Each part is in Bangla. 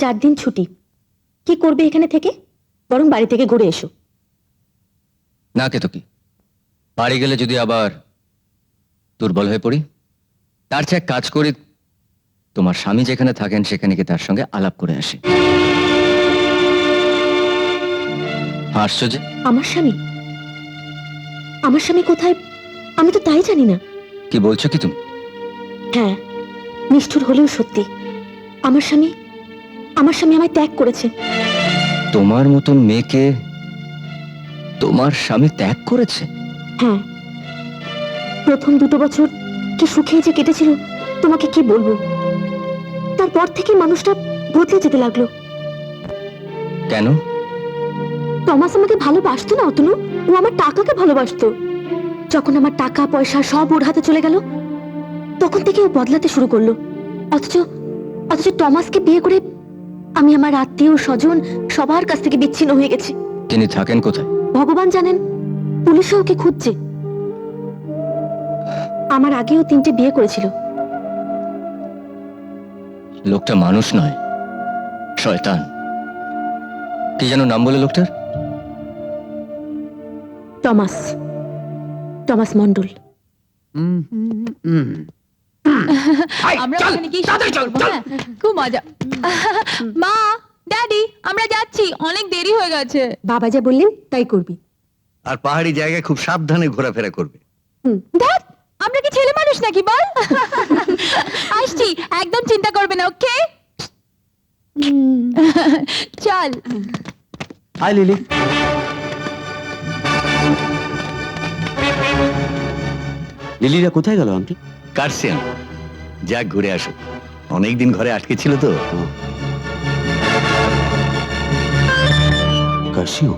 4 দিন ছুটি, কি করবে এখানে থেকে? বরং বাড়ি থেকে ঘুরে এসো। না কে তো কি, বাড়ি গেলে যদি আবার দুর্বল হয়ে পড়ি, তার চেয়ে এক কাজ করি, তোমার স্বামী যেখানে থাকেন সেখানে গিয়ে তার সঙ্গে আলাপ করে আসি। হাসছো যে? আমার স্বামী? আমার স্বামী কোথায় আমি তো তাই জানি না। কি বলছো কি তুমি? হ্যাঁ, নিষ্ঠুর হলেও সত্যি, আমার স্বামী আমায় ত্যাগ করেছে। তোমার মতন মেয়েকে তোমার স্বামী ত্যাগ করেছে? হ্যাঁ, প্রথম 2 বছর কি সুখে যে কেটেছিল তোমাকে কি বলবো। তারপর থেকে মানুষটা বদলে যেতে লাগলো। কেন? টমাস আমাকে ভালোবাসতো না অতনু, ও আমার টাকাকে ভালোবাসতো। যখন আমার টাকা পয়সা সব ওর হাতে চলে গেল, তখন থেকে ও বদলাতে শুরু করলো। অথচ অথচ টমাসকে বিয়ে করে আমি আমার আত্মীয় স্বজন সবার কাছ থেকে বিচ্ছিন্ন হয়ে গেছি। তিনি থাকেন কোথায়? ভগবান জানেন, পুলিশও ওকে খুঁজছে। আমার আগেও 3টে বিয়ে করেছিল। লোকটা মানুষ নয়, শয়তান। কি যেন নাম বলে লোকটার? Thomas, Thomas Mondal. আমরা ওখানে গিয়ে shopping করবো, হ্যাঁ? খুব মজা। মা, ড্যাডি, আমরা যাচ্ছি, অনেক দেরি হয়ে গেছে। বাবা যা বললেন তাই করবি। আর পাহাড়ি জায়গায় খুব সাবধানে ঘোরাফেরা করবে। ধ্যাৎ, আমরা কি ছেলে মানুষ নাকি বল? আসছি, একদম চিন্তা করবে না, ওকে? চল। High lily. লিলিরা কোথায় গেল আন্টি? কার্সিয়ান, যাক ঘুরে আসো, অনেকদিন ঘরে আটকে ছিল তো। কাশিও?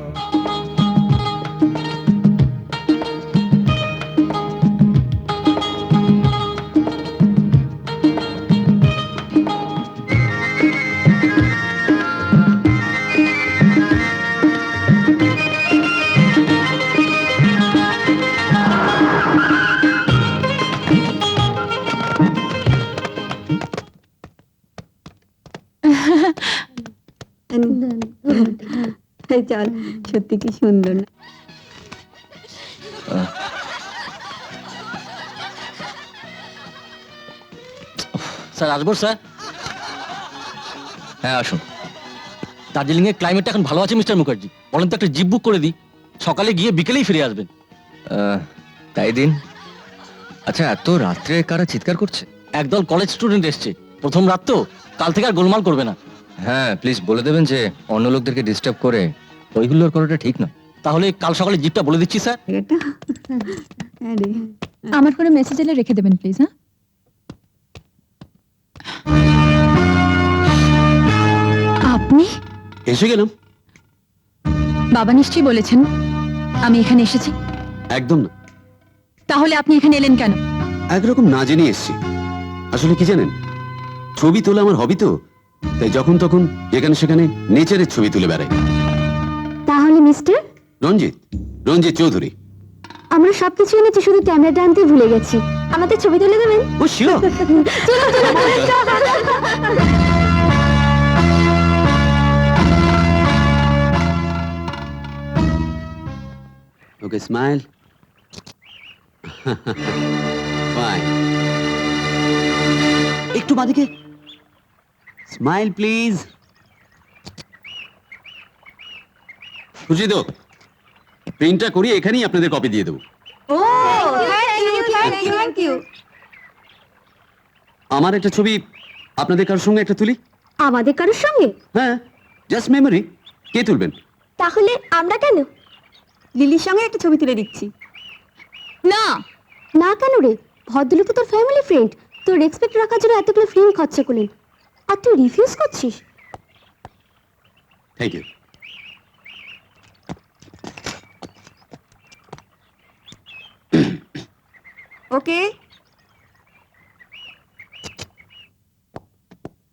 চল, সত্যি কি সুন্দর না? স্যার আসবো স্যার? হ্যাঁ আসুন। দার্জিলিং এর ক্লাইমেটটা এখন ভালো আছে মিস্টার মুখার্জি, বলেন তো একটা জিপ বুক করে দিই, সকালে গিয়ে বিকেলেই ফিরে আসবেন। তাই দিন। আচ্ছা, এত রাত্রে কারা চিৎকার করছে? একদল কলেজ স্টুডেন্ট এসছে, প্রথম রাত তো, কাল থেকে আর গোলমাল করবে না। হ্যাঁ প্লিজ বলে দেবেন যে অন্য লোকদেরকে ডিস্টার্ব করে ওইগুলোর করাটা ঠিক নয়। তাহলে কাল সকালে জিপটা বলে দিচ্ছি স্যার। আমার করে মেসেজ এলে রেখে দেবেন প্লিজ, হ্যাঁ? আপনি? এসে গেলাম। বাবা নিশ্চয়ই বলেছেন আমি এখানে এসেছি। একদম না, তাহলে আপনি এখানে এলেন কেন? একরকম না জেনে এসছি। আসলে কি জানেন, ছবি তোলা আমার হবি তো, তাই যখন তখন যেখানে সেখানে নেচারের ছবি তুলে বেড়াই। তাহলে মিস্টার রঞ্জিত, রঞ্জিত চৌধুরী। আমরা সবকিছু এনেছি, শুধু ক্যামেরাটা আনতে ভুলে গেছি। আমাদের ছবি তুলে দেবেন? ও শিওর। ওকে, স্মাইল। ফাইন। একটু বাদিকে স্মাইল প্লিজ। সুজিত, প্রিন্টটা করি এখানেই আপনাদের কপি দিয়ে দেবো। Thank you. আমার একটা ছবি আপনাদের কারোর সঙ্গে একটা তুলি। আমাদের কারোর সঙ্গে? হ্যাঁ, জাস্ট মেমোরি। কে তুলবেন? তাহলে আমরা কেন? লিলির সঙ্গে একটা ছবি তুলে দিচ্ছি। না। না কেন রে? ভদ্রলোক তো তোর ফ্যামিলি ফ্রেন্ড, তোর রেসপেক্ট রাখার জন্য এতগুলো ফিল্ম খরচা করলেন, আর তুই রিফিউজ করছিস? Thank you. Okay.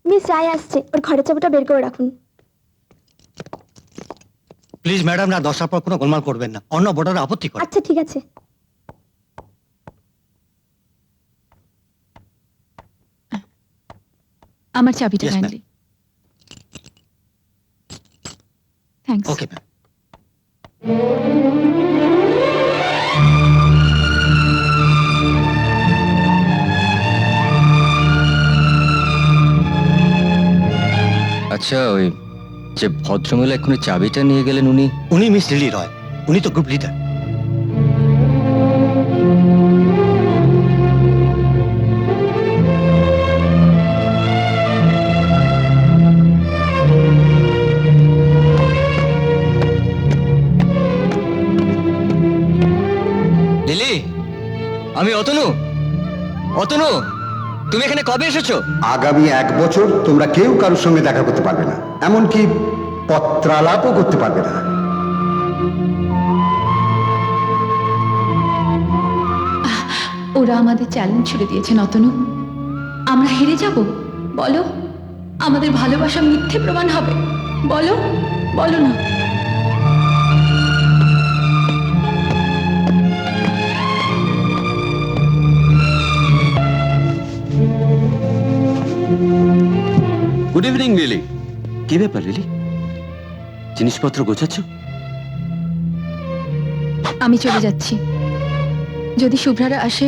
Miss Roy আসছে, ওর ঘরের চাবিটা বের করে রাখুন। প্লিজ ম্যাডাম, না 10টার পর কোনো গোলমাল করবেন না, অন্য বর্ডারে আপত্তি করে। আচ্ছা ঠিক আছে। আমার চাবিটা Yes, ma'am. Kindly. Thanks. Okay ma'am. আচ্ছা, ওই যে ভদ্রমহিলা এক্ষুনি চাবিটা নিয়ে গেলেন, উনি? উনি মিস লিলি রয়, উনি তো গ্রুপ লিডার। লিলি, আমি অতনু। অতনু, তুমি এখানে কবে এসেছো? আগামী 1 বছর তোমরা কেউ কারোর সঙ্গে দেখা করতে পারবে না, এমনকি পত্রালাপও করতে পারবে না। ওরা আমাদের চ্যালেঞ্জ ছুড়ে দিয়েছে অতনু। আমরা হেরে যাব? বলো, আমাদের ভালোবাসা মিথ্যে প্রমাণ হবে? বলো, বলো না। Good evening lily. কি ব্যাপার লিলি, জিনিসপত্র গোছাচ্ছ? আমি চলে যাচ্ছি। যদি শুভ্রারা আসে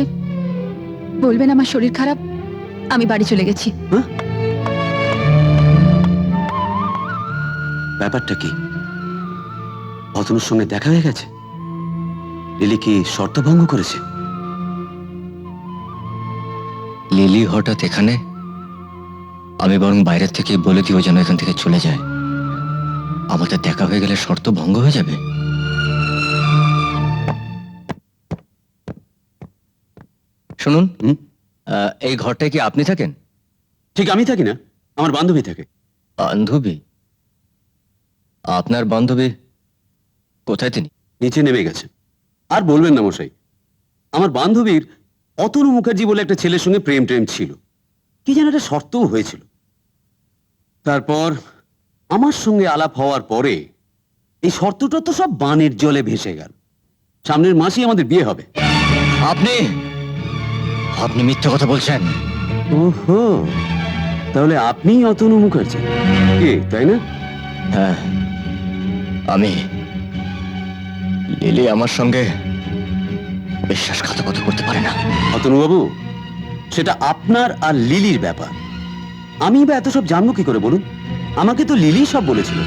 বলবেন আমার শরীর খারাপ, আমি বাড়ি চলে গেছি। হ্যাঁ? ব্যাপারটা কি? অতনুর সঙ্গে দেখা হয়ে গেছে? লিলি কি শর্ত ভঙ্গ করেছে? লিলি হঠাৎ এখানে? আমি বরং বাইরের থেকে বলে দিও যেন এখান থেকে চলে যায়। আমাদের দেখা হয়ে গেলে শর্ত ভঙ্গ হয়ে যাবে। শুনুন, হুম? এই ঘরটায় কি আপনি থাকেন? ঠিক আমি থাকি না, আমার বান্ধবী থাকে। বান্ধবী? আপনার বান্ধবী কোথায় তিনি? নিচে নেমে গেছে। আর বলবেন না মশাই, আমার বান্ধবীর অতনু মুখার্জি বলে একটা ছেলের সঙ্গে প্রেম টেম ছিল, কি যেন একটা শর্তও হয়েছিল। তারপর আমার সঙ্গে আলাপ হওয়ার পরে এই শর্তটা তো সব বানের জলে ভেসে গেল। সামনের মাসেই আমাদের বিয়ে হবে। আপনি আপনি মিথ্যে কথা বলছেন। ওহো, তাহলে আপনিই অতনু মুখার্জি, কে তাই না? হ্যাঁ, আমি। লিলি আমার সঙ্গে বিশ্বাসঘাতকতা করতে পারে না। অতনু বাবু, সেটা আপনার আর লিলির ব্যাপার। আমি বা এত সব জানবো কি করে বলুন? আমাকে তো লিলি সব বলেছিল।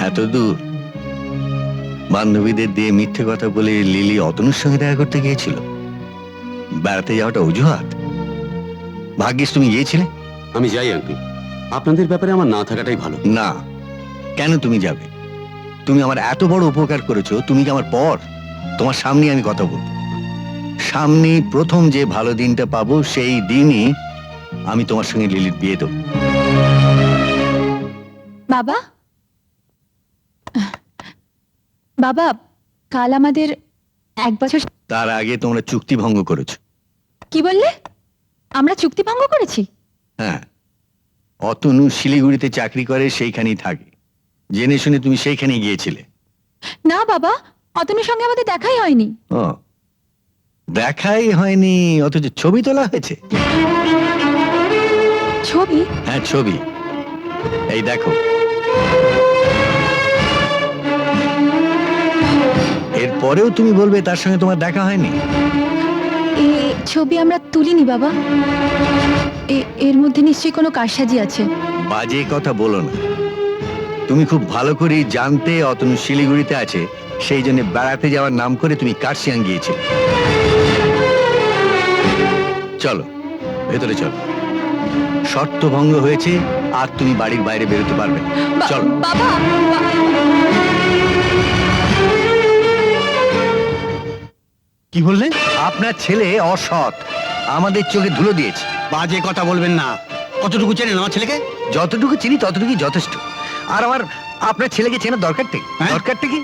এত দূর বান্ধবীদের দিয়ে মিথ্যে কথা বলে লিলি অতনুর সঙ্গে দেখা করতে গিয়েছিল? বেড়াতে যাওয়াটা অজুহাত? ভাগ্যিস তুমি গিয়েছিলে। আমি যাই আঙ্কেল, আপনাদের ব্যাপারে আমার না থাকাটাই ভালো। না, কেন তুমি যাবে? তুমি আমার এত বড় উপকার করেছো, তুমি কি আমার পর? তোমার সামনে আমি কথা বলবো। সামনে প্রথম যে ভালো দিনটা পাবো সেই দিনই আমি তোমার সঙ্গে লিলির বিয়ে দেবো। বাবা, বাবা, কাল আমাদের 1 বছর। তার আগে তোমরা চুক্তি ভঙ্গ করেছো। কি বললে? আমরা চুক্তি ভঙ্গ করেছি? হ্যাঁ, অতনু শিলিগুড়িতে চাকরি করে, সেইখানেই থাকে। জেনে শুনে তুমি সেইখানে গিয়েছিলে। না বাবা, অতনুর সঙ্গে আমাদের দেখাই হয়নি। ও, দেখাই হয়নি, অথচ ছবি তোলা হয়েছে। ছবি? হ্যাঁ, ছবি। এই দেখো। এরপরেও তুমি বলবে তার সঙ্গে তোমার দেখা হয়নি? ছবি আমরা তুলিনি বাবা। এর মধ্যে নিশ্চয়ই কোনো কারসাজি আছে। বাজে কথা বলো না। তুমি খুব ভালো করেই জানতে অতনু শিলিগুড়িতে আছে, সেই জন্য বেড়াতে যাওয়ার নাম করে তুমি কার্শিয়াং গিয়েছিলে। চলো ভেতরে চলো। শর্ত ভঙ্গ হয়েছে, আর তুমি বাড়ির বাইরে বেরোতে পারবে না। চলো। বাবা, কি বললেন? আপনার ছেলে অসৎ, আমাদের চোখে ধুলো দিয়েছে। বাজে কথা বলবেন না। কতটুকু চেনেন আমার ছেলেকে? যতটুকু চিনি ততটুকুই যথেষ্ট। আর আমার আপনার ছেলেকে চেনার দরকারটা কি? হ্যাঁ? দরকারটা কি?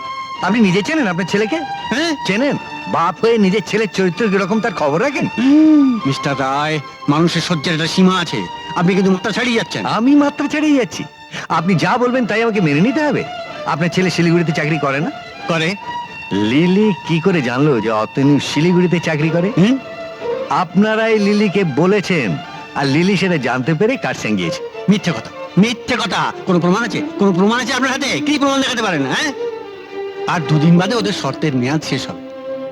আপনি নিজে চেনেন আপনার ছেলেকে? হ্যাঁ, চেনেন? বাপ হয়ে নিজের ছেলের চরিত্র কিরকম তার খবর রাখেন? মিস্টার রায়, মানুষের সহ্যের একটা সীমা আছে, আপনি কিন্তু মাত্রা ছাড়িয়ে যাচ্ছেন। আমি মাত্রা ছাড়িয়ে যাচ্ছি? আপনি যা বলবেন তাই আমাকে মেনে নিতে হবে? আপনার ছেলে শিলিগুড়িতে চাকরি করে না? করে। লিলি কি করে জানলো যে অতনু শিলিগুড়িতে চাকরি করে? আপনারাই লিলিকে বলেছেন, আর লিলি সেটা জানতে পেরে কার সঙ্গে গিয়েছে। মিথ্যে কথা, মিথ্যে কথা। কোনো প্রমাণ আছে? কোনো প্রমাণ আছে আপনার হাতে? কি প্রমাণ দেখাতে পারেন? হ্যাঁ, আর দুদিন বাদে ওদের শর্তের মেয়াদ শেষ হবে।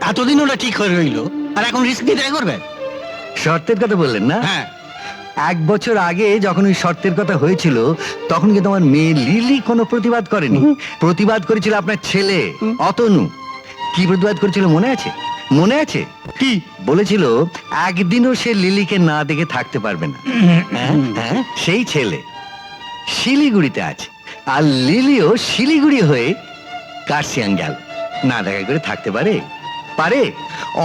এতদিন ওরা ঠিক হয়ে রইলো, আর এখন রিস্ক নিয়ে দেখা করবে? শর্তের কথা বললেন না? হ্যাঁ। 1 বছর আগে যখন ওই শর্তের কথা হয়েছিল, তখন কিন্তু আমার মেয়ে লিলি কোনো প্রতিবাদ করেনি। প্রতিবাদ করেছিল আপনার ছেলে অতনু। কি প্রতিবাদ করেছিল মনে আছে? মনে আছে? কি বলেছিল একদিনও সে লিলিকে না দেখে থাকতে পারবে না। হ্যাঁ, হ্যাঁ, সেই ছেলে শিলিগুড়িতে আছে, আর লিলিও শিলিগুড়ি হয়ে কার্শিয়াং গেল। না দেখা করে থাকতে পারে? পারে?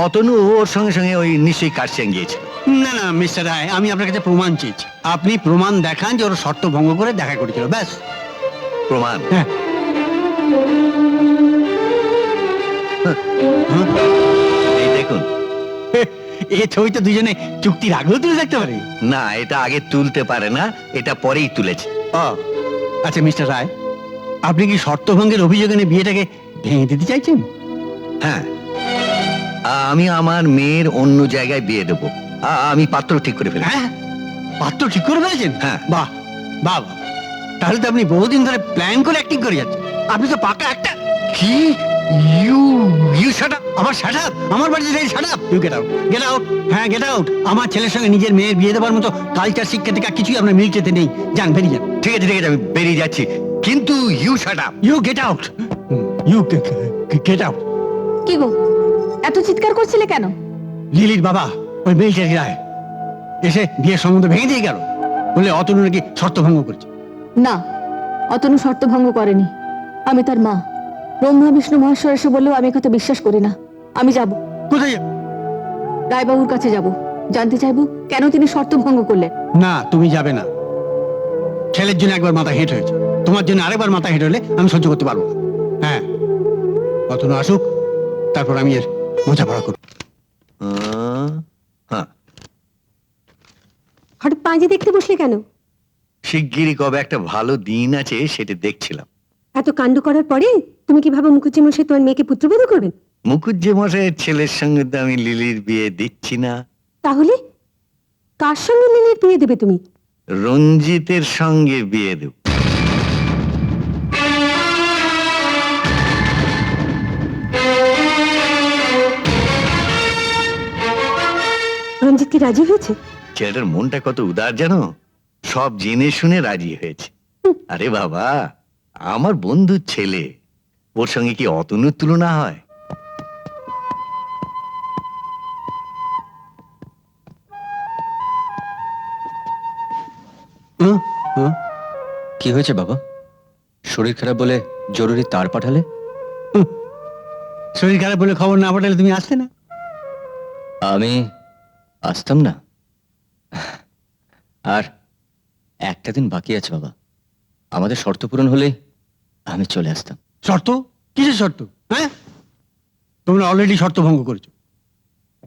অতনু ওর সঙ্গে সঙ্গে ওই নিশ্চয়ই কার্শিয়াং গিয়েছিল। না না মিস্টার রায়, আমি আপনার কাছে প্রমাণ চেয়েছি। আপনি প্রমাণ দেখান যে ওর শর্ত ভঙ্গ করে দেখা করেছিল, ব্যাস। প্রমাণ? হ্যাঁ। এই দেখুন। এই ছবি তো দুজনে চুক্তির আগেও তুলে দেখতে পারি। না, এটা আগে তুলতে পারে না, এটা পরেই তুলেছে। ও আচ্ছা মিস্টার রায়, আপনি কি শর্ত ভঙ্গের অভিযোগ এনে বিয়েটাকে ভেঙে দিতে চাইছেন? হ্যাঁ, আমি আমার মেয়ের অন্য জায়গায় বিয়ে দেবো। আমি পাত্র ঠিক করে ফেলি। হ্যাঁ, পাত্র ঠিক করে ফেলেছেন? হ্যাঁ। বাহ বাহ বাহ। তাহলে তো আপনি বহুদিন ধরে প্ল্যান করে অ্যাক্টিং করে যাচ্ছেন। আপনি তো পাকা একটা কি? You you shut up! আমার শাট আপ, আমার বাড়িতে যাই shut up. You get out, get out. হ্যাঁ, গেট আউট। আমার ছেলের সঙ্গে নিজের মেয়ের বিয়ে দেওয়ার মতো কালচার শিক্ষা থেকে কিছুই আপনার মিলচেতে নেই। যান, বেরিয়ে যান। ঠিক আছে, ঠিক আছে, আমি বেরিয়ে যাচ্ছি, কিন্তু you shut up! You get out, you get out. কি গো, এত চিৎকার করছিলে কেন? লিলির বাবা ওই মিলিটারি রায় এসে বিয়ের সম্বন্ধ ভেঙে দিয়ে গেল, বলে অতনু নাকি শর্ত ভঙ্গ করেছে। না, অতনু শর্ত ভঙ্গ করেনি। আমি তার মা। ব্রহ্মা বিষ্ণু মহেশ্বর এসে বললেও আমি কথা বিশ্বাস করি না। আমি যাব, কোথায় যাবে? রায়বাবুর কাছে যাব, জানতে চাইবো কেন তিনি শর্ত ভঙ্গ করলেন। না, তুমি যাবে না। ছেলের জন্য একবার মাথা হেঁট হয়েছে, তোমার জন্য আরেকবার মাথা হেঁট হলে আমি সহ্য করতে পারবো না। হ্যাঁ, অতনু আসুক, তারপর আমি এর বোঝাপড়া করবো। হ্যাঁ, হঠাৎ পাঁজে দেখতে বসলে কেন? শিগগিরই কবে একটা ভালো দিন আছে সেটা দেখছিলাম। এত কাণ্ড করার পরে তুমি কিভাবে মুখুজ্জি মশাই তোমার মেয়েকে পুত্রবধূ করবেন? মুখুজ্জে মশাইয়ের ছেলের সঙ্গে তো আমি লিলির বিয়ে দিচ্ছি না। তাহলে কার সঙ্গে লিলির বিয়ে দেবে তুমি? রঞ্জিতের সঙ্গে বিয়ে দেব। রঞ্জিত কি রাজি হয়েছে? ছেলেটার মনটা কত উদার জানো, সব জেনে শুনে রাজি হয়েছে। আরে বাবা, আমার বন্ধুর ছেলে, ওর সঙ্গে কি অতনুর তুলনা হয়? কি হয়েছে বাবা? শরীর খারাপ বলে জরুরি তার পাঠালে? শরীর খারাপ বলে খবর না পাঠালে তুমি আসতে না? আমি আসতাম না। আর একটা দিন বাকি আছে বাবা, আমাদের শর্ত পূরণ হলেই আমি চলে আসতাম। শর্ত? কিসের শর্ত? হ্যাঁ, তোমরা অলরেডি শর্ত ভঙ্গ করেছো।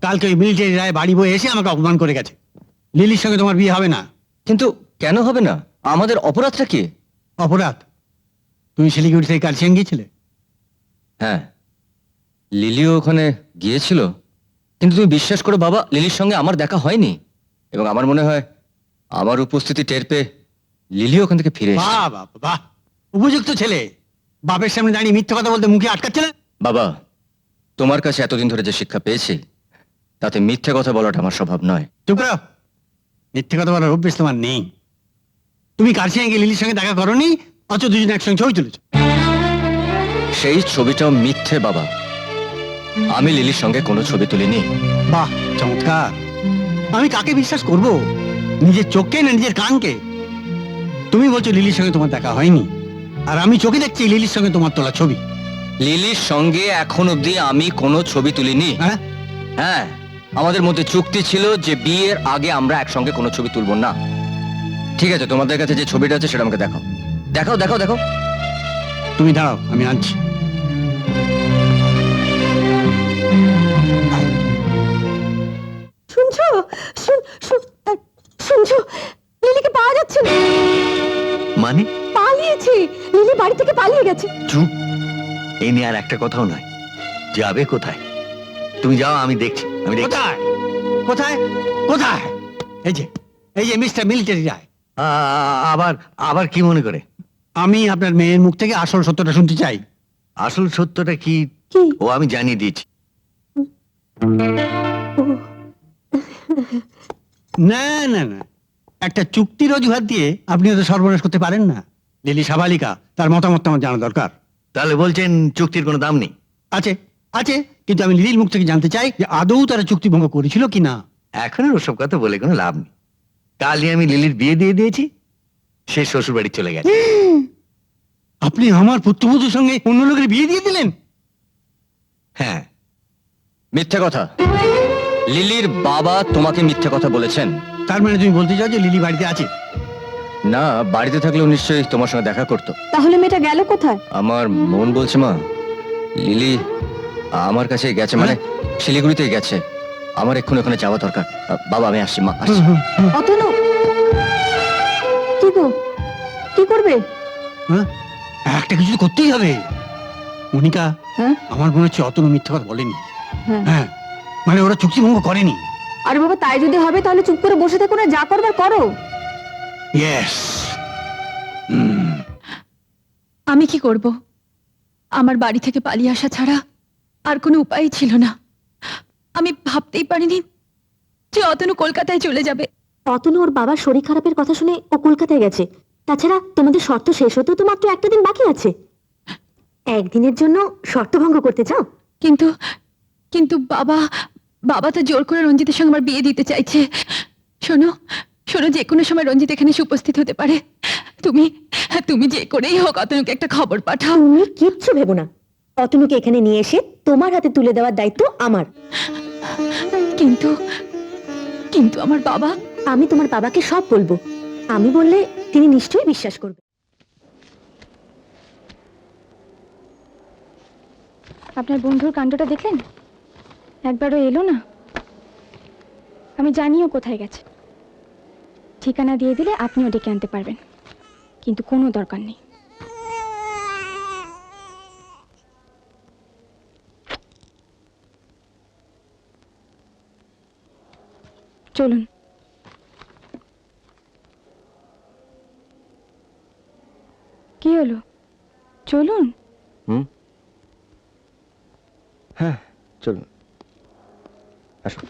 কালকে ওই মিলিটারি রায় বাড়ি বয়ে এসে আমাকে অপমান করে গেছে। লিলির সঙ্গে তোমার বিয়ে হবে না। কিন্তু কেন হবে না? আমাদের অপরাধটা কি? অপরাধ? তুমি শিলিগুড়ি থেকে কার্শিয়াং গিয়েছিলে? হ্যাঁ, লিলিও ওখানে গিয়েছিল, কিন্তু তুমি বিশ্বাস করো বাবা, লিলির সঙ্গে আমার দেখা হয়নি। এবং আমার মনে হয় আমার উপস্থিতি টের পেয়ে লিলি ওখান থেকে ফিরে এসেছে। বাহ বাহ বাহ, উপযুক্ত ছেলে। বাপের সামনে দাঁড়িয়ে মিথ্যে কথা বলতে মুখে আটকাচ্ছে না? বাবা, তোমার কাছে এতদিন ধরে যে শিক্ষা পেয়েছি, তাতে মিথ্যে কথা বলাটা আমার স্বভাব নয়। চুপ করো, মিথ্যে কথা বলার অভ্যেস তোমার নেই। তুমি কার্শিয়াং গিয়ে লিলির সঙ্গে দেখা করোনি, অথচ দুজন একসঙ্গে ছবি তুলেছো। সেই ছবিটাও মিথ্যে বাবা। আমি লিলির সঙ্গে কোনো ছবি তুলিনি। বাহ, চমৎকার। আমি কাকে বিশ্বাস করব, নিজের চোখকে না নিজের কানকে? তুমি বলছো লিলির সঙ্গে তোমার দেখা হয়নি, আর আমি চোখে দেখছি লিলির সঙ্গে তোমার তোলা ছবি। লিলির সঙ্গে এখন অব্দি আমি কোনো ছবি তুলিনি। হ্যাঁ, হ্যাঁ, আমাদের মধ্যে চুক্তি ছিল যে বিয়ের আগে আমরা একসঙ্গে কোনো ছবি তুলব না। ঠিক আছে, তোমাদের কাছে যে ছবিটা আছে সেটা আমাকে দেখাও। দেখাও দেখাও দেখাও। তুমি দাঁড়াও, আমি আনছি। গেছে। চুপ, এই নিয়ে আর একটা কথাও নয়। যাবে কোথায়? তুমি যাও, আমি দেখছি। কোথায় কোথায় কোথায়? এই যে মিস্টার মিলিটারি রায়, আবার আবার কি মনে করে? আমি আপনার মেয়ের মুখ থেকে আসল সত্যটা শুনতে চাই। আসল সত্যটা কি কি? ও আমি জানিয়ে দিয়েছি। ও, না না না, একটা চুক্তির অজুহাত দিয়ে আপনি ওদের সর্বনাশ করতে পারেন না। লিলি সাবালিকা, তার মতামত আমার জানা দরকার। তাহলে বলছেন চুক্তির কোনো দাম নেই? আছে আছে, কিন্তু আমি লিলির মুখ থেকে জানতে চাই যে আদৌ তারা চুক্তি ভঙ্গ করেছিল কিনা। এখন আর ওসব কথা বলে কোনো লাভ নেই। কালই আমি লিলির বিয়ে দিয়ে দিয়েছি, সে শ্বশুর বাড়ি চলে গেছে। আপনি আমার পুত্রবধূর সঙ্গে অন্য লোকের বিয়ে দিয়ে দিলেন? হ্যাঁ, মিথ্যে কথা। লিলির বাবা তোমাকে মিথ্যে কথা বলেছেন। তার মানে তুমি বলতে চাও যে লিলি বাড়িতে আছে? না, বাড়িতে থাকলেও নিশ্চয়ই তোমার সঙ্গে দেখা করতো। তাহলে মেয়েটা গেল কোথায়? আমার মন বলছে মা, লিলি আমার কাছে গেছে, মানে শিলিগুড়িতে গেছে। আমার এক্ষুনি ওখানে যাওয়া দরকার। বাবা আমি আসছি, মা আসছি। অতনু, কি গো, কি করবে? হ্যাঁ, একটা কিছু তো করতেই হবে। মনিকা, হ্যাঁ? আমার মনে হচ্ছে অতনু মিথ্যা কথা বলেনি। হ্যাঁ। হ্যাঁ, মানে ওরা চুক্তি ভঙ্গ করেনি। আরে বাবা, তাই যদি হবে তাহলে চুপ করে বসে থাকো না, যা করবার করো। ইয়েস। আমি কি করব? আমার বাড়ি থেকে পালিয়ে আসা ছাড়া আর কোনো উপায় ছিল না। আমি ভাবতেই পারিনি যে অতনু কলকাতায় চলে যাবে। অতনু ওর বাবার শরীর খারাপের কথা শুনে ও কলকাতায় গেছে। তাছাড়া তোমাদের শর্ত শেষ হতেও তো মাত্র একটা দিন বাকি আছে। একদিনের জন্য শর্ত ভঙ্গ করতে চাও? কিন্তু কিন্তু বাবা বাবা তো জোর করে রঞ্জিতের সঙ্গে আমার বিয়ে দিতে চাইছে। শোনো শোনো, যে কোনো সময় রঞ্জিত এখানে এসে উপস্থিত হতে পারে। তুমি তুমি যে করেই হোক অতনুকে একটা খবর পাঠাও। তুমি কিচ্ছু ভেবো না। অতনুকে এখানে নিয়ে এসে তোমার হাতে তুলে দেওয়ার দায়িত্ব আমার। কিন্তু কিন্তু আমার বাবা। আমি তোমার বাবাকে সব বলবো। আমি বললে তিনি নিশ্চয়ই বিশ্বাস করবে। আপনার বন্ধুর কাণ্ডটা দেখলেন? একবারও এলো না। আমি জানিও কোথায় গেছে। ঠিকানা দিয়ে দিলে আপনিও ডেকে আনতে পারবেন, কিন্তু কোনো দরকার নেই। চলুন। কি হলো? চলুন। হ্যাঁ চলুন, আসুন।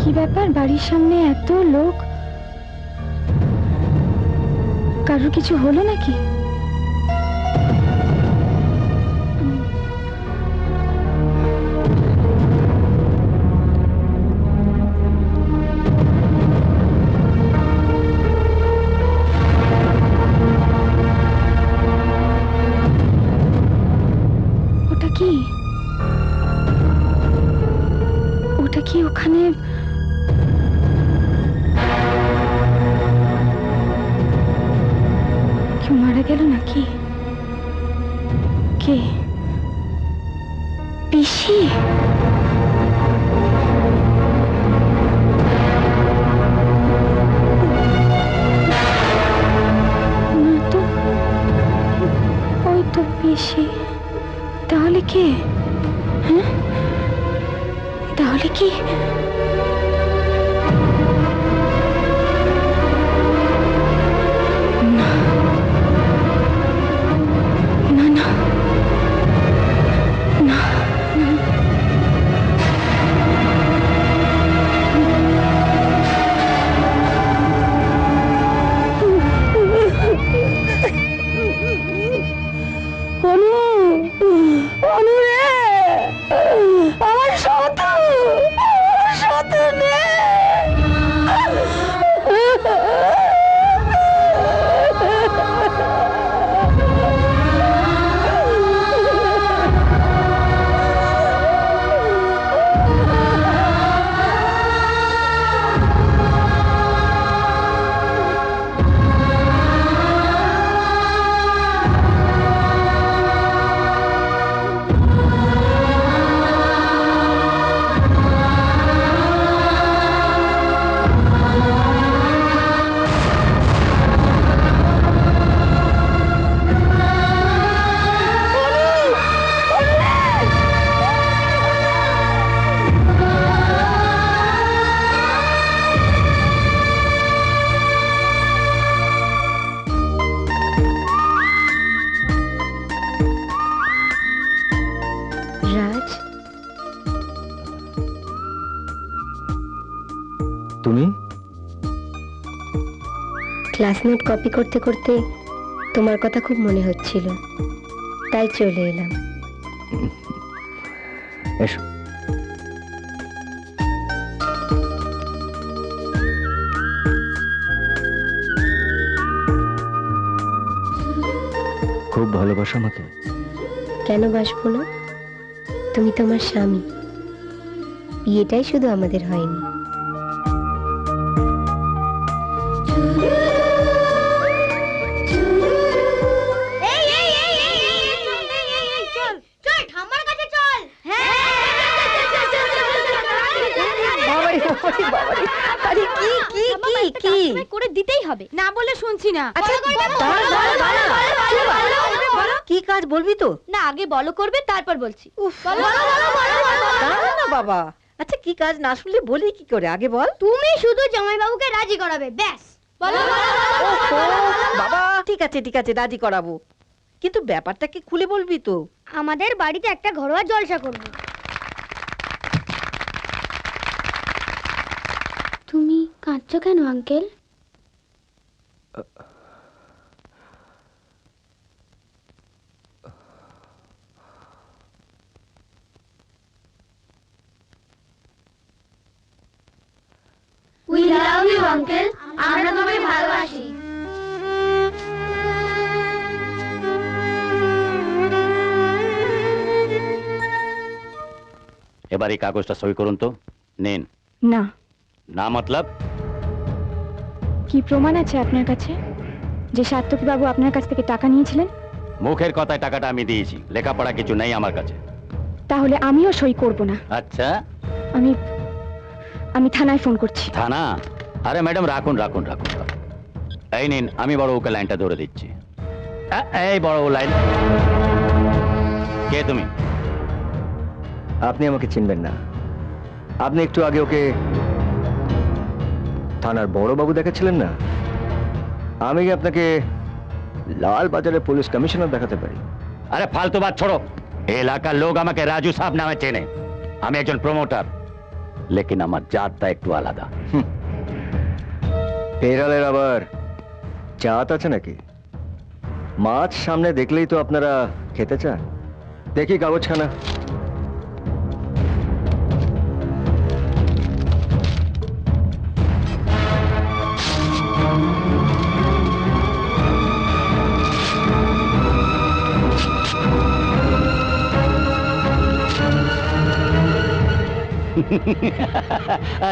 কি ব্যাপার, বাড়ির সামনে এত লোক? কারোর কিছু হলো নাকি? ওটা কি? ওটা কি ওখানে? কেউ মারা গেল নাকি? কে? পিসি? না তো, ওই তো পিসি। তাহলে কে? হ্যাঁ, তাহলে কি? না না না না, অনু, অনু রে, আমার সাথে নে। ক্লাস নোট কপি করতে করতে তোমার কথা খুব মনে হচ্ছিল, তাই চলে এলাম। এসো। খুব ভালোবাসো আমাকে? কেন বাসবো না? তুমি তোমার স্বামী। বিয়েটাই শুধু আমাদের হয়নি। করে দিতেই হবে, না বলে শুনছি না। কি কাজ বলবি তো? না, আগে বলো করবে, তারপর বলছি। না বাবা, আচ্ছা কি কাজ না শুনলে বলি কি করে, আগে বল। তুমি শুধু জামাইবাবুকে রাজি করাবে, ব্যাস। বলো বাবা, ঠিক আছে ঠিক আছে, রাজি করাবো, কিন্তু ব্যাপারটা কি খুলে বলবি তো? আমাদের বাড়িতে একটা ঘরোয়া জলসা করব। তুমি কাঁদছো কেন uncle? We love you, uncle. আমরা তোমায় ভালোবাসি। এবার এই কাগজটা সই করুন তো। নেন। না। না মতলব? কি প্রমাণ আছে আপনার কাছে যে সাত্তকী বাবু আপনার কাছ থেকে টাকা নিয়েছিলেন? মুখের কথায় টাকাটা আমি দিয়েছি, লেখাপড়া কিছু নেই আমার কাছে। তাহলে আমিও সই করব না। আচ্ছা, আমি থানায় ফোন করছি। থানা? আরে ম্যাডাম, রাখুন রাখুন রাখুন রাখুন। এই নিন, আমি বড় ওকে লাইনটা ধরে দিচ্ছি। এই বড় ও লাইন। কে তুমি? আপনি আমাকে চিনবেন না। আপনি একটু আগে ওকে থানার বড় বাবু দেখাচ্ছিলেন না? আমি কি আপনাকে লাল বাজারের পুলিশ কমিশনার দেখাতে পারি? আরে ফালতু বাত ছোড়ো। এই এলাকার লোক আমাকে রাজু সাহেব নামে চেনে। আমি একজন প্রমোটার, লেকিন আমার জাতটা একটু আলাদা। পেরালের আবার জাত আছে নাকি? মাছ সামনে দেখলেই তো আপনারা খেতে চান। দেখি কাগজখানা।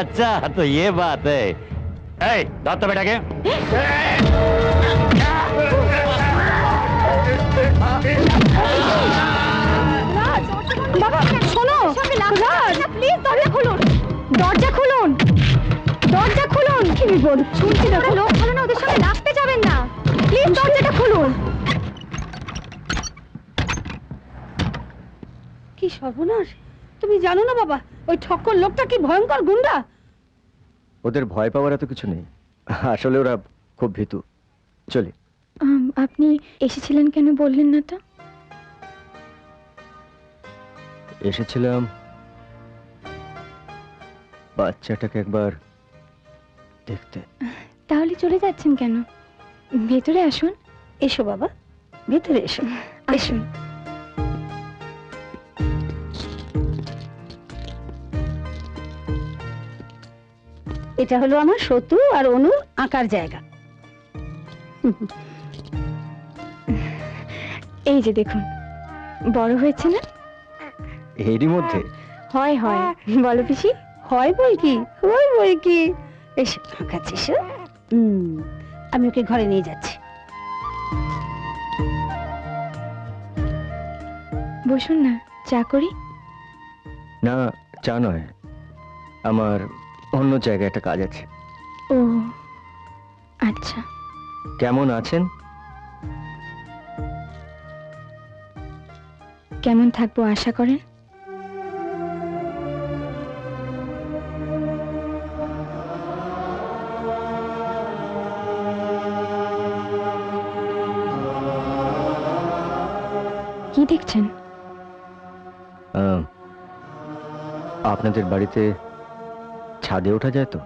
अच्छा तो ये बात है। दाद तो बेटा के বাবা শোনো, রাজ প্লিজ দরজা খুলুন, দরজা খুলুন, দরজা খুলুন। কি বিপদ? শুনছি না, খুলো খুলো না, ওদের সঙ্গে রাখতে যাবেন না, প্লিজ দরজাটা খুলুন। কি সর্বনাশ! তুমি জানো না বাবা, ওই ঠক্কর লোকটা কি ভয়ঙ্কর গুন্ডা। ওদের ভয় পাওয়ার এত কিছু নেই, আসলে ওরা খুব ভীতু। চলি। আপনি এসেছিলেন কেন বললেন না তো? এসেছিলাম বাচ্চাটাকে একবার দেখতে। তাহলে চলে যাচ্ছেন কেন? ভেতরে আসুন। এসো বাবা, ভেতরে এসো, আসুন। এটা হলো আমার সতু আর অনুর আঁকার জায়গা। এই যে দেখুন, বড় হয়েছে না? এরই মধ্যে? হয় হয়, বলো পিসি। হয় বই কি, হয় বই কি। এসো আঁকাচ্ছি, এসো। আমি ওকে ঘরে নিয়ে যাচ্ছি। বসুন না, চা করি। না, চা নয়, আমার অন্য জায়গায় একটা কাজ আছে। ও আচ্ছা। কেমন আছেন? কেমন থাকবো আশা করেন? কি দেখছেন? আপনাদের বাড়িতে ছাদে ওঠা যায় তো?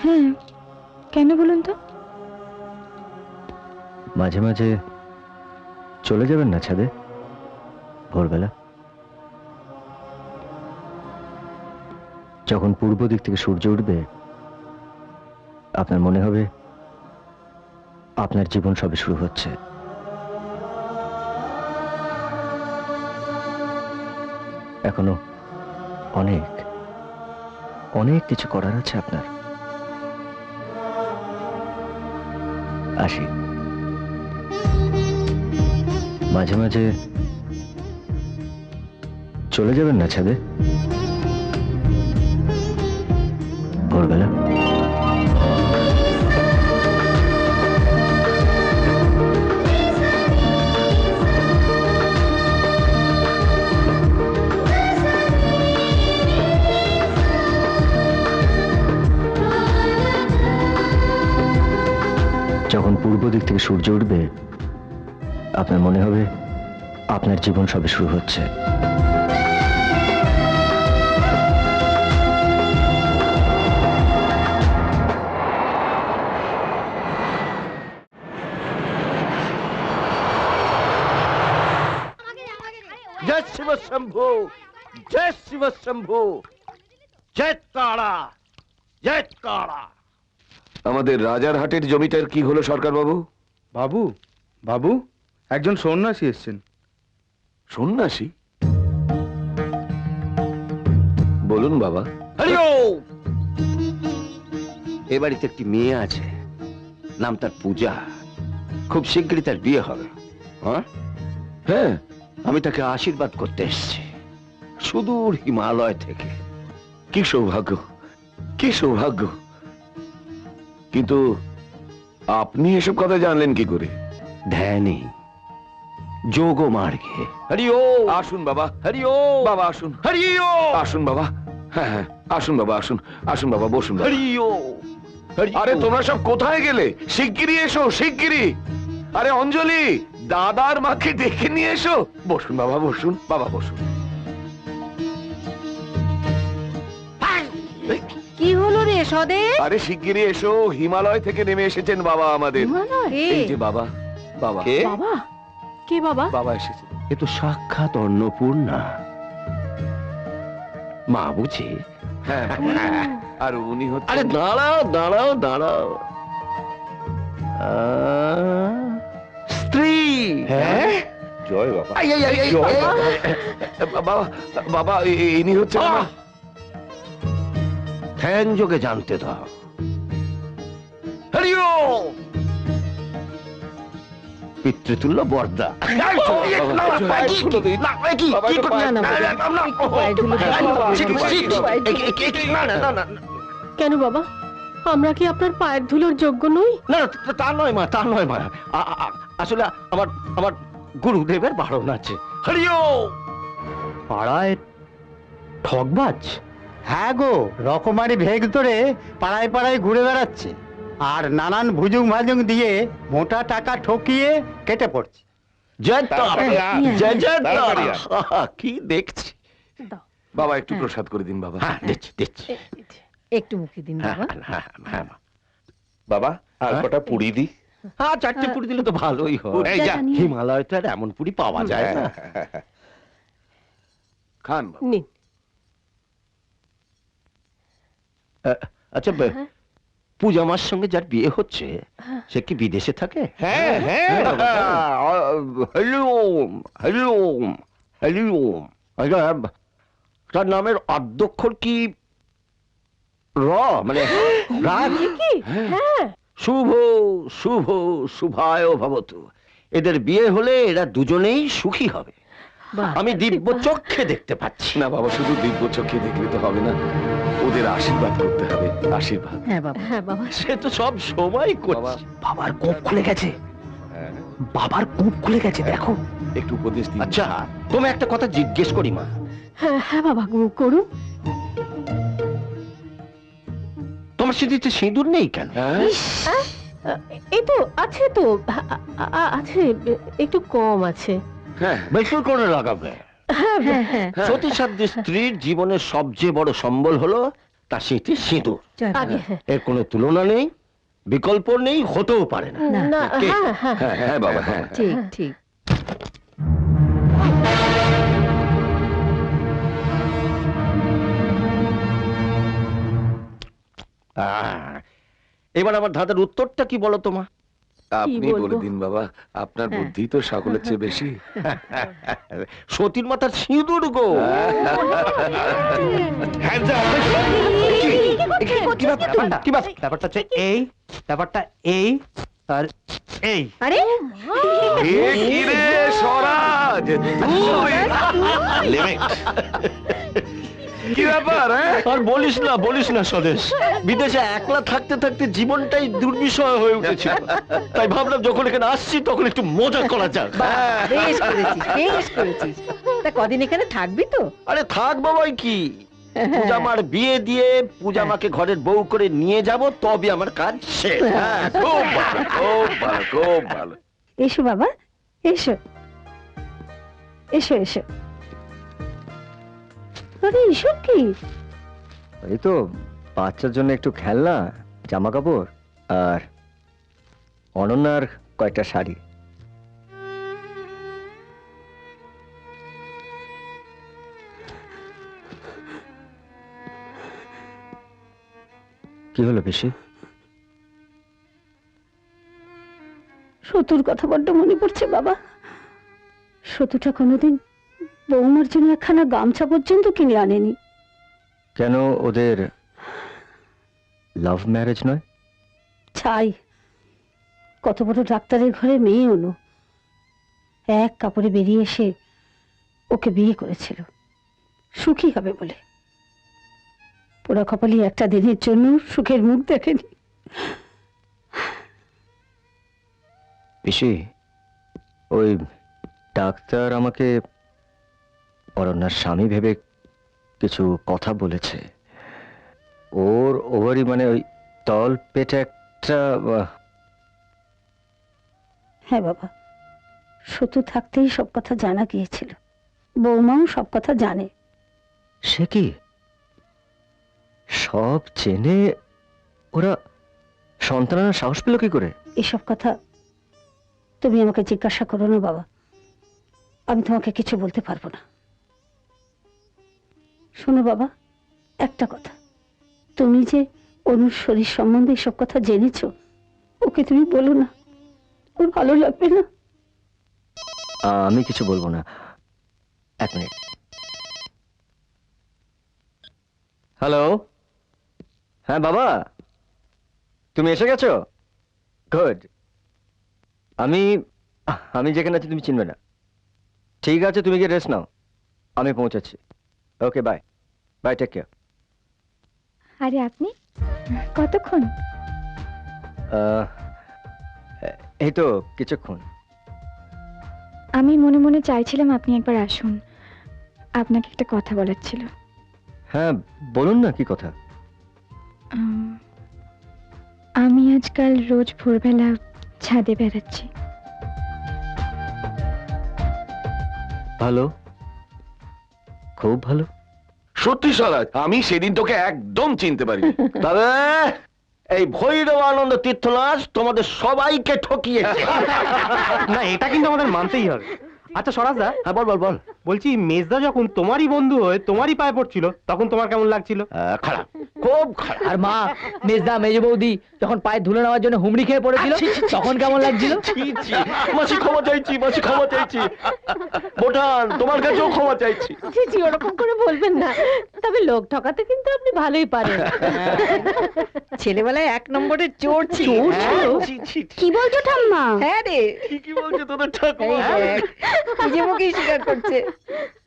হ্যাঁ, কেন বলুন তো? মাঝে মাঝে চলে যাবেন না ছাদে ভোরবেলা? যখন পূর্ব দিক থেকে সূর্য উঠবে আপনার মনে হবে আপনার জীবন সবে শুরু হচ্ছে। এখনো অনেক অনেক কিছু করার আছে আপনার। আসি। মাঝে মাঝে চলে যাবেন না ছাদে ভোরবেলা? যখন পূর্ব দিক থেকে সূর্য উঠবে আপনার মনে হবে আপনার জীবন সবে শুরু হচ্ছে। জয় শিব শম্ভু, জয় শিব শম্ভু, জয় তারা, জয় তারা। আমাদের রাজারহাটের জমিটার কি হলো সরকার বাবু? বাবু, বাবু, একজন সন্ন্যাসী এসছেন। সন্ন্যাসী? বলুন বাবা। এ বাড়িতে একটি মেয়ে আছে, নাম তার পূজা। খুব শিগগিরই তার বিয়ে হবে। হ্যাঁ, আমি তাকে আশীর্বাদ করতে এসেছি সুদূর হিমালয় থেকে। কি সৌভাগ্য, কি সৌভাগ্য। কিন্তু আপনি এসব কথা জানলেন কি করে? ধ্যানে, যোগ মার্গে। হরিও, আসুন বাবা। হরিও বাবা, আসুন। হরিও, আসুন বাবা। হ্যাঁ হ্যাঁ, আসুন বাবা, আসুন। আসুন বাবা, বসুন। হরিও। আরে তোমরা সব কোথায় গেলে? শিগগিরই এসো, শিগগিরই। আরে অঞ্জলি, দাদার মাকে ডেকে নিয়ে এসো। বসুন বাবা, বসুন বাবা, বসুন। কি হলো রে সদে? আরে শিগগিরই এসো, হিমালয় থেকে নেমে এসেছেন বাবা আমাদের। এই যে বাবা। বাবা কে? বাবা কে? বাবা বাবা এসেছে। এ তো সাক্ষাৎ অন্নপূর্ণা মা বুঝি। হ্যাঁ, আর উনি হচ্ছে। আরে দাঁড়াও দাঁড়াও দাঁড়াও, স্ত্রী। হ্যাঁ, জয় বাবা। এই, এই, এই, এই, জয় এই, বাবা। বাবা, বাবা, ইনি হচ্ছে আমার। ধ্যান যোগে জানতে দাও। হরিও, পিতৃতুল্য বর্দা। কেন বাবা, আমরা কি আপনার পায়ের ধুলোর যোগ্য নই? না না, তা নয় মা, তা নয় মা। আসলে আমার আমার গুরুদেবের বারণ আছে। হরিও। পাড়ায় ঠকবাজ। হ্যাঁ গো, রকমারি ভেগ ধরে পাড়ায় পাড়ায় ঘুরে বেড়াচ্ছে আর নানান ভুজুং ভাজুং দিয়ে মোটা টাকা ঠকিয়ে কেটে পড়ছে। জয় তারা, জয় জয় তারা। কি দেখছি। বাবা একটু প্রসাদ করে দিন বাবা। হ্যাঁ, দিচ্ছি দিচ্ছি। একটু মুখে দিন হ্যাঁ বাবা। হ্যাঁ হ্যাঁ মা। বাবা আর কটা পুরি দি। হ্যাঁ, 4টে পুরি দিলে তো ভালোই হয়। এই যা। হিমালয় তো আর এমন পুরি পাওয়া যায় না। খান বাবা। নিন। আচ্ছা, পূজা মার সঙ্গে যার বিয়ে হচ্ছে সে কি বিদেশে থাকে? হ্যাঁ হ্যাঁ, হরিওম হরিওম হরিওম। তার নামের আদ্যক্ষর কি র, মানে রাগ? হ্যাঁ, শুভ শুভ শুভায় ভবতু। এদের বিয়ে হলে এরা দুজনেই সুখী হবে। আমি দিব্য চক্ষে দেখতে পাচ্ছি। না বাবা, শুধু দিব্য চোখে দেখলে তো হবে না, ওদের আশীর্বাদ করতে হবে। আশীর্বাদ। হ্যাঁ বাবা, হ্যাঁ বাবা। সে তো সব সময় করছে। বাবার কোপ খুলে গেছে, বাবার কোপ খুলে গেছে, দেখো। একটু উপদেশ দিন। আচ্ছা, তুমি একটা কথা জিজ্ঞেস করি মা। হ্যাঁ হ্যাঁ বাবা, করুন। তোমার স্মৃতিতে সিঁদুর নেই কেন? এই তো আছে, তো আছে, একটু কম আছে। হ্যাঁ, বেশি করে লাগাবে। হ্যাঁ হ্যাঁ, সতী সাধ্যী স্ত্রীর জীবনের সবচেয়ে বড় সম্বল হলো তার স্মৃতির সিঁদুর। আগে হ্যাঁ। এর কোনো তুলনা নেই। বিকল্প নেই, হতেও পারে না। কে? হ্যাঁ হ্যাঁ বাবা হ্যাঁ ঠিক ঠিক। এবার আমার ধাঁধার উত্তরটা কি বলো তোমা? আপনি বলে দিন বাবা, আপনার বুদ্ধি তো সকলের চেয়ে বেশি। সতীর মাথার সিঁদুর গো। ব্যাপারটা হচ্ছে এই, ব্যাপারটা এই আর এই। আরে এ কি রে স্বরাজ, তুই? কি ব্যাপার হ্যাঁ? আর বলিস না স্বদেশ, বিদেশে একলা থাকতে থাকতে জীবনটাই দুর্বিষয় হয়ে উঠেছিল। তাই ভাবলাম যখন এখানে আসছি তখন একটু মজা করা যাক। বেশ করেছিস, বেশ করেছিস। তা কদিন এখানে থাকবি তো? আরে থাক বাবাই কি, পূজা মার বিয়ে দিয়ে পূজা মাকে ঘরের বউ করে নিয়ে যাব, তবে আমার কাজ শেষ। হ্যাঁ, খুব ভালো খুব ভালো খুব ভালো। এসো বাবা, এসো এসো এসো। আরে এসব কি? এই তো বাচ্চার জন্য একটু খেলনা, জামা কাপড় আর অনন্যার কয়েকটা শাড়ি। কি হলো বেশি? সতুর কথা বড্ড মনে পড়ছে বাবা। সতুটা কোনোদিন বৌমার জন্য একখানা গামছা পর্যন্ত কিনে আনেনি। কেন ওদের লাভ ম্যারেজ নয়? ছাই, কত বড় ডাক্তারের ঘরে মেয়ে অনু, এক কাপড়ে বেরিয়ে এসে ওকে বিয়ে করেছিল সুখী হবে বলে। পোড়া কপালি একটা দিনের জন্য সুখের মুখ দেখেনি। পিসি, ওই ডাক্তার আমাকে অরণ্যার স্বামী ভেবে কিছু কথা বলেছে। ওর ওভারি মানে ওই তল পেটে একটা হ্যাঁ বাবা, সতু থাকতেই সব কথা জানা গিয়েছিল। বৌমাও সব কথা জানে। সে কি সব জেনে ওরা সন্তানের সাহস পেল কি করে? এসব কথা তুমি আমাকে জিজ্ঞাসা করো না বাবা, আমি তোমাকে কিছু বলতে পারবো না। শোনো বাবা, একটা কথা, তুমি যে অনুর শরীর সম্বন্ধে এসব কথা জেনেছো, ওকে তুমি বলো না, ওর ভালো লাগবে না। আমি কিছু বলবো না। এক মিনিট। হ্যালো, হ্যাঁ বাবা, তুমি এসে গেছো? গুড। আমি যেখানে আছি তুমি চিনবে না। ঠিক আছে, তুমি গিয়ে রেস্ট নাও, আমি পৌঁছাচ্ছি। ওকে, বাই বাই, টেক কেয়ার। আরে আপনি কতক্ষণ? এই তো কিছুক্ষণ। আমি মনে মনে চাইছিলাম আপনি একবার আসুন, আপনাকে একটা কথা বলার ছিল। হ্যাঁ বলুন না, কি কথা? আমি আজকাল রোজ ভোরবেলা ছাদে বেড়াচ্ছি। ভালো, খুব ভালো। সত্যি স্বরাজ, আমি সেদিন তোকে একদম চিনতে পারি। তবে এই ভৈরব আনন্দ তীর্থনাথ তোমাদের সবাইকে ঠকিয়েছে। না, এটা কিন্তু আমাদের মানতেই হবে। আচ্ছা স্বরাজদা, হ্যাঁ বল বল বল। বলছি মেজদা যখন তোমারই বন্ধু হয়ে তোমারই পায়ে পড়ছিল, তখন তোমার কেমন লাগছিল? খারাপ, খুব খারাপ। আর মা, মেজদা মেজ বৌদি যখন পায়ে ধুলো নেওয়ার জন্য হুমড়ি খেয়ে পড়েছিল, তখন কেমন লাগছিল? মাসি ক্ষমা চাইছি, মাসি ক্ষমা চাইছি। বোঠান, তোমার কাছেও ক্ষমা চাইছি। জি ওরকম করে বলবেন না, তবে লোক ঠকাতে কিন্তু আপনি ভালোই পারেন। ছেলেবেলায় এক নম্বরের চোর ছিল। কি বলছো ঠাম্মা? হ্যাঁ রে, ঠিকই বলছে তোদের ঠাকুমা। নিজে মুখেই স্বীকার করছে।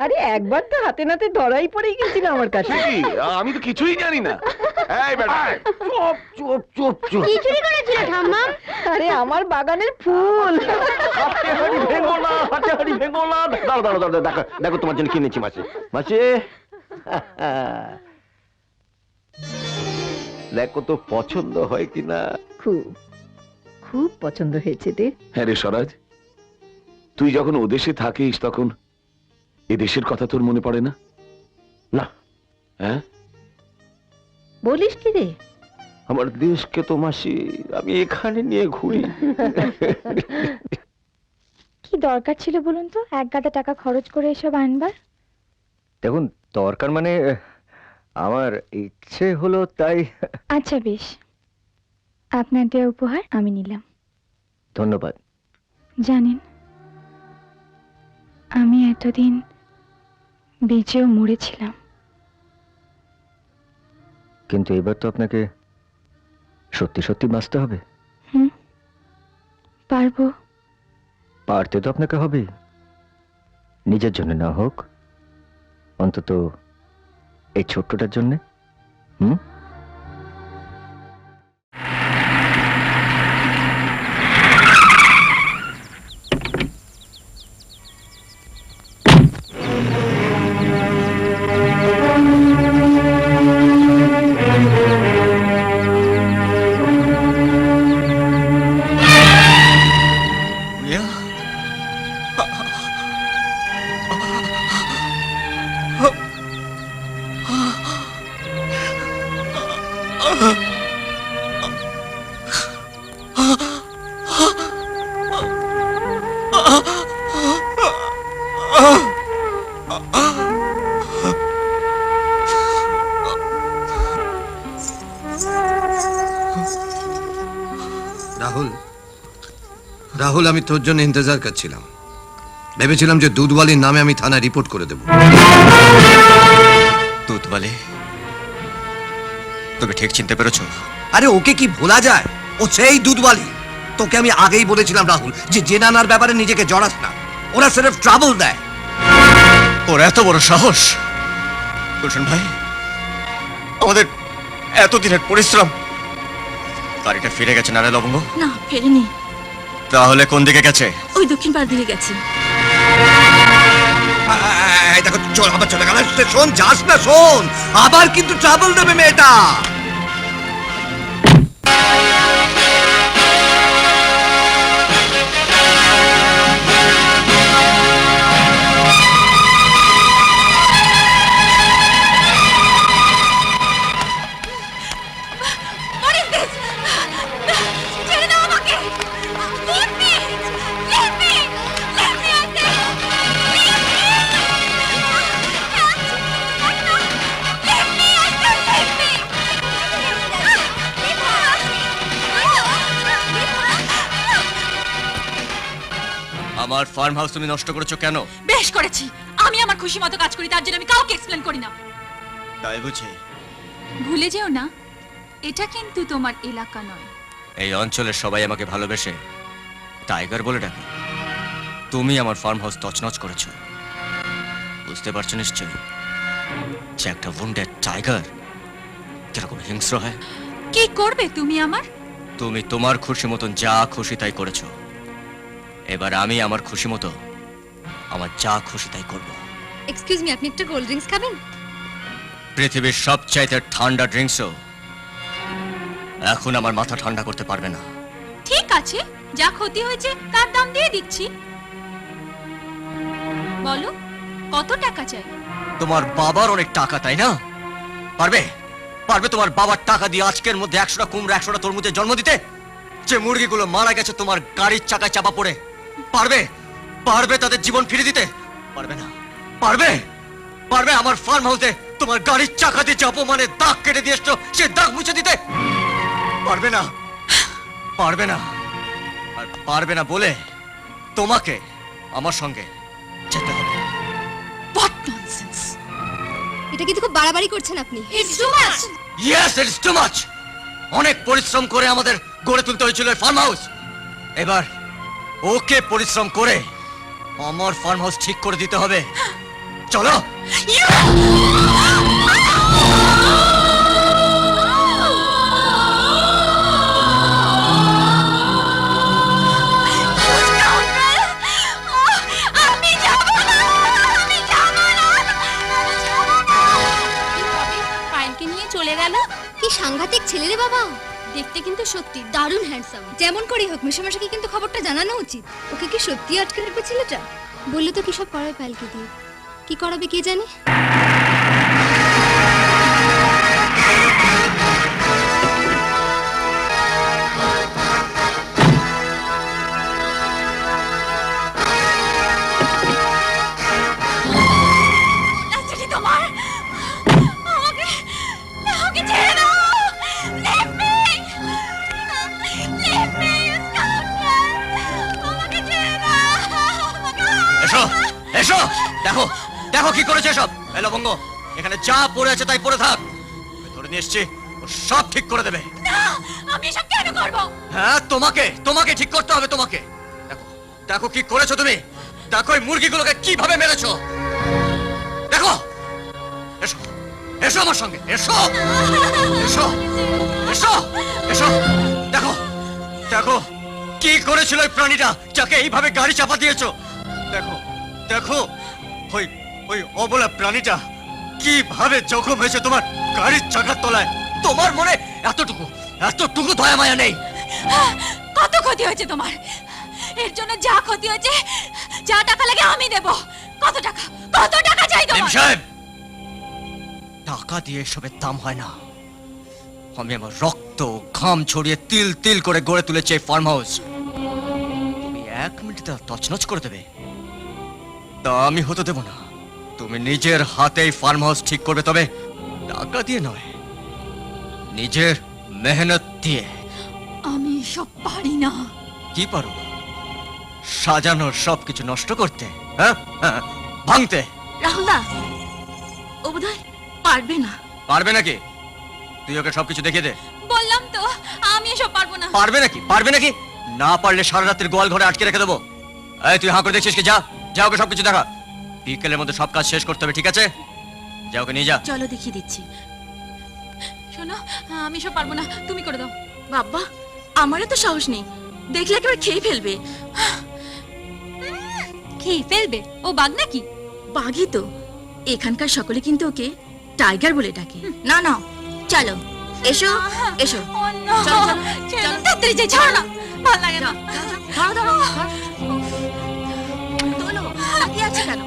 আরে একবার তো হাতে নাতে ধরাই পড়েই গেছিল আমার কাছে। কি? আমি তো কিছুই জানি না। এই বেটা, চুপ চুপ চুপ চুপ। কি চুরি করেছিল ঠাম্মা? আরে আমার বাগানের ফুল। হাতে হাড়ি ভেঙো না, হাতে হাড়ি ভেঙো না। দাঁড়াও দাঁড়াও দাঁড়াও, দেখো দেখো তোমার জন্য কিনেছি মাসি। মাসি দেখো তো পছন্দ হয় কিনা। খুব খুব পছন্দ হয়েছে রে। হ্যাঁ রে স্বরাজ, তুই যখন ওদেশে থাকিস তখন এদেশের কথা তোর মনে পড়ে না? না। হ্যাঁ, বলিস কি রে? আমার দেশকে তো মাসি আমি এখানে নিয়ে ঘুরি। কি দরকার ছিল বলুন তো এক গাদা টাকা খরচ করে এসব আনবার? দেখুন, দরকার মানে আমার ইচ্ছে হলো তাই। আচ্ছা বেশ, আপনার দেওয়া উপহার আমি নিলাম। ধন্যবাদ। জানেন, আমি এতদিন বেঁচেও মরেছিলাম। কিন্তু এবার তো আপনাকে সত্যি সত্যি বাঁচতে হবে। পারবো? পারতে তো আপনাকে হবেই, নিজের জন্য না হোক অন্তত এই ছোট্টটার জন্যে। রাহুল, রাহুল, আমি তোর জন্য ইন্তজার করছিলাম। ভেবেছিলাম যে দুধওয়ালির নামে আমি থানায় রিপোর্ট করে দেব। দুধওয়ালি? তুমি ঠিক চিনতে পেরেছো? আরে ওকে কি ভোলা যায়? ও সেই দুধওয়ালি। তোকে আমি আগেই বলেছিলাম রাহুল, যে জেনানার ব্যাপারে নিজেকে জড়াস না, ওরা সির্ফ ট্রাবল দেয়। ওর এত বড় সাহস! গুলশান ভাই, আমাদের এতদিনের পরিশ্রম, গাড়িটা ফিরে গেছে না রে লবঙ্গ? না, ফেরেনি। তাহলে কোন দিকে গেছে? ওই দক্ষিণ পাড় দিকে গেছে। দেখো, চল আবার চলে গেল। শোন, যাস না, শোন, আবার কিন্তু ট্রাবল দেবে মেয়েটা। আমার ফার্ম হাউস তুমি নষ্ট করেছো কেন? বেশ করেছি, আমি আমার খুশি মতো কাজ করি, তার জন্য আমি কাউকে এক্সপ্লেন করি না। তাই বুঝি? ভুলে যেও না, এটা কিন্তু তোমার এলাকা নয়। এই অঞ্চলের সবাই আমাকে ভালোবেসে টাইগার বলে ডাকে। তুমি আমার ফার্ম হাউস তছনছ করেছো। বুঝতে পারছো নিশ্চয়ই যে একটা wounded টাইগার কিরকম হিংস্র হয়। কি করবে তুমি আমার? তুমি তোমার খুশি মতন যা খুশি তাই করেছো। এবার আমি আমার খুশি মতো আমার যা খুশি তাই করব। এক্সকিউজ মি, আপনি একটা কোল্ড ড্রিঙ্কস খাবেন? পৃথিবীর সবচাইতে ঠান্ডা ড্রিঙ্কসও এখন আমার মাথা ঠান্ডা করতে পারবে না। ঠিক আছে, যা ক্ষতি হয়েছে তার দাম দিয়ে দিচ্ছি। বলো, কত টাকা চাই? তোমার বাবার অনেক টাকা, তাই না? পারবে পারবে তোমার বাবার টাকা দিয়ে আজকের মধ্যে 100টা কুমড়া 100টা তরমুজের জন্ম দিতে? যে মুরগিগুলো মারা গেছে তোমার গাড়ির চাকায় চাপা পড়ে, পারবে পারবে তাদের জীবন ফিরে দিতে? পারবে না। পারবে পারবে আমার ফার্ম হাউসে তোমার গাড়ির চাকা দিয়ে চাপো মানে দাগ কেটে দিয়ে এসছো, সে দাগ মুছে দিতে? পারবে না। পারবে না। আর পারবে না বলে তোমাকে আমার সঙ্গে যেতে হবে। এটা কিন্তু খুব বাড়াবাড়ি করছেন আপনি। It's too much. Yes, it's too much. অনেক পরিশ্রম করে আমাদের গড়ে তুলতে হয়েছিল এই ফার্ম হাউস। এবার ওকে পরিশ্রম করে আমার ফার্ম হাউস ঠিক করে দিতে হবে। চলো। ফাইলকে নিয়ে চলে গেল। কি সাংঘাতিক ছেলে রে বাবা। দেখতে কিন্তু সত্যি দারুণ হ্যান্ডসাম। যেমন করেই হোক মেশামশাকে কিন্তু খবরটা জানানো উচিত। ওকে কি সত্যি আটকে রাখবে ছেলেটা? বললে তো কি সব করাবে ফাইলকে দিয়ে। কি করাবে কে জানে। এসো, দেখো দেখো কি করেছে সব। এলো বঙ্গ, এখানে যা পড়ে আছে তাই পড়ে থাক। আমি ধরে নিয়ে এসছি, ও সব ঠিক করে দেবে। আমি এসব কেন করবো? হ্যাঁ, তোমাকে ঠিক করতে হবে। তোমাকে দেখো, দেখো কি করেছো তুমি। দেখো এই মুরগিগুলোকে কিভাবে মেরেছো। দেখো, এসো এসো আমার সঙ্গে, এসো এসো এসো এসো। দেখো দেখো কি করেছিল ওই প্রাণীটা, যাকে এইভাবে গাড়ি চাপা দিয়েছো। দেখো দেখো ওই ওই অবলা প্রাণীটা কিভাবে জখম হয়েছে তোমার গাড়ির চাকার তলায়। তোমার মনে এতটুকু দয়া মায়া নেই। কত ক্ষতি হয়েছে তোমার? এর জন্য যা ক্ষতি হয়েছে, যা টাকা লাগে আমি দেব। কত টাকা চাই নিম তোমার? সাহেব, টাকা দিয়ে এসবের দাম হয় না। আমি আমার রক্ত ঘাম ছড়িয়ে তিল তিল করে গড়ে তুলেছি এই ফার্ম হাউস। তুমি 1 মিনিটে তছনছ করে দেবে, তা আমি হতে দেব না। তুমি নিজের হাতে এই ফার্ম হাউস ঠিক করবে, তবে টাকা দিয়ে নয়, নিজের মেহনত দিয়ে। আমি সব পারি না। কি পারো? সাজানোর সবকিছু নষ্ট করতে, হ্যাঁ, ভাঙতে। রাহুল দা, ও বোধহয় পারবে না। পারবে নাকি? তুই ওকে সবকিছু দেখিয়ে দে। বললাম তো আমি এসব পারবো না। পারবে নাকি? না পারলে সারা রাতের গোয়াল ঘরে আটকে রেখে দেবো। এই তুই হাঁ করে দেখছিস কি? যা ওকে সবকিছু দেখা। বিকেলের মধ্যে সব কাজ শেষ করতে হবে, ঠিক আছে? যা ওকে নিয়ে যা। চলো দেখিয়ে দিচ্ছি। শোনো, আমি সব পারবো না, তুমি করে দাও। বাবা, আমারও তো সাহস নেই, দেখলে একেবারে খেয়ে ফেলবে। খেয়ে ফেলবে? ও বাঘ নাকি? বাঘই তো। এখানকার সকলে কিন্তু ওকে টাইগার বলে ডাকে। না না, চলো এসো এসো। চলো চলো, তাড়াতাড়ি যাই। ছাড়ো না, ভালো লাগে না। ধরো তোলো, কি আছে কেন?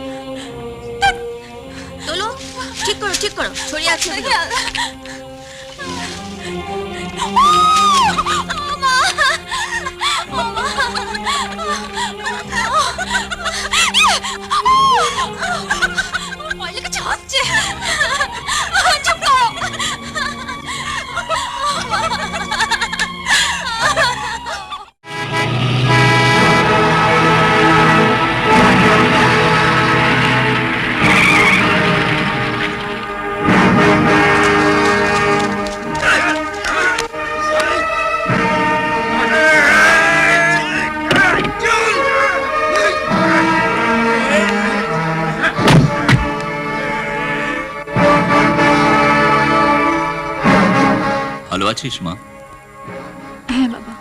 তোলো, ঠিক করো, ছড়িয়ে আছে। কিছু হচ্ছে। চুপ করো। ভালো আছিস মা? হ্যাঁ বাবা।